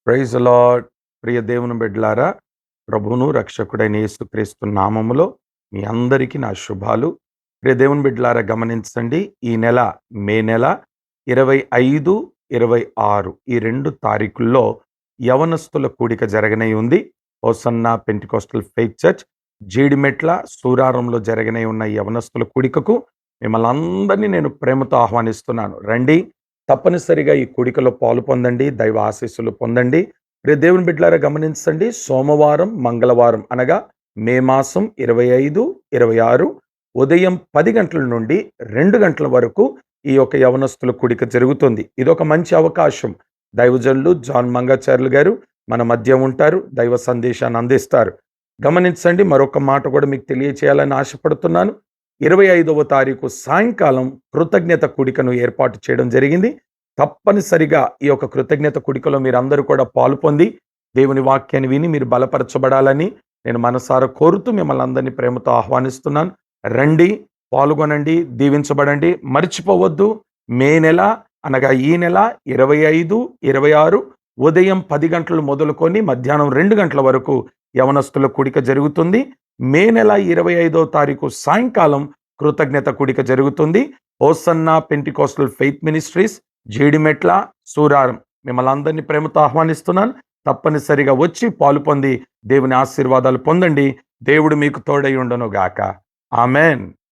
Praise the lord. ప్రియ దేవుని బిడ్డలారా, ప్రభువును రక్షకుడైన యేసుక్రీస్తు నామములో మీ అందరికీ నా శుభాలు. ప్రియ దేవుని బిడ్డలారా, గమనించండి. ఈ నెల మే నెల 25, 26 ఈ 2 తారీఖుల్లో యవనస్తుల కూడిక జరగనై ఉంది. Hosanna Pentecostal Faith Church Jeedimetla సూరారంలో జరగనై ఉన్న యవనస్తుల కూడికకు మిమ్మల్ని అందరినీ నేను ప్రేమతో ఆహ్వానిస్తున్నాను. రండి, తప్పనిసరిగా ఈ కూడికలో పాలు పొందండి, దైవ ఆశీస్సులు పొందండి. ప్రియ దేవుని బిడ్డలారా, గమనించండి. సోమవారం, మంగళవారం అనగా మే మాసం 25, 26 ఉదయం 10 గంటల నుండి 2 గంటల వరకు ఈ యొక్క యవనస్తుల కూడిక జరుగుతుంది. ఇదొక మంచి అవకాశం. దైవజనులు జాన్ మంగాచార్యులు గారు మన మధ్య ఉంటారు, దైవ సందేశాన్ని అందిస్తారు. గమనించండి, మరొక మాట కూడా మీకు తెలియచేయాలని ఆశపడుతున్నాను. 25వ తారీఖు సాయంకాలం కృతజ్ఞత కూడికను ఏర్పాటు చేయడం జరిగింది. తప్పనిసరిగా ఈ యొక్క కృతజ్ఞత కూడికలో మీరందరూ కూడా పాలు పొంది దేవుని వాక్యాన్ని విని మీరు బలపరచబడాలని నేను మనసారా కోరుతూ మిమ్మల్ని అందరినీ ప్రేమతో ఆహ్వానిస్తున్నాను. రండి, పాల్గొనండి, దీవించబడండి. మర్చిపోవద్దు, మే నెల అనగా ఈ నెల 25, 26 ఉదయం 10 గంటలు మొదలుకొని మధ్యాహ్నం 2 గంటల వరకు యవనస్తుల కూడిక జరుగుతుంది. మే నెల 25వ తారీఖు సాయంకాలం కృతజ్ఞత కూడిక జరుగుతుంది. Hosanna Pentecostal faith ministries Jeedimetla Suraram మిమ్మల్ని అందరినీ ప్రేమతో ఆహ్వానిస్తున్నాను. తప్పనిసరిగా వచ్చి పాలు పొంది దేవుని ఆశీర్వాదాలు పొందండి. దేవుడు మీకు తోడై ఉండును గాక. ఆమెన్.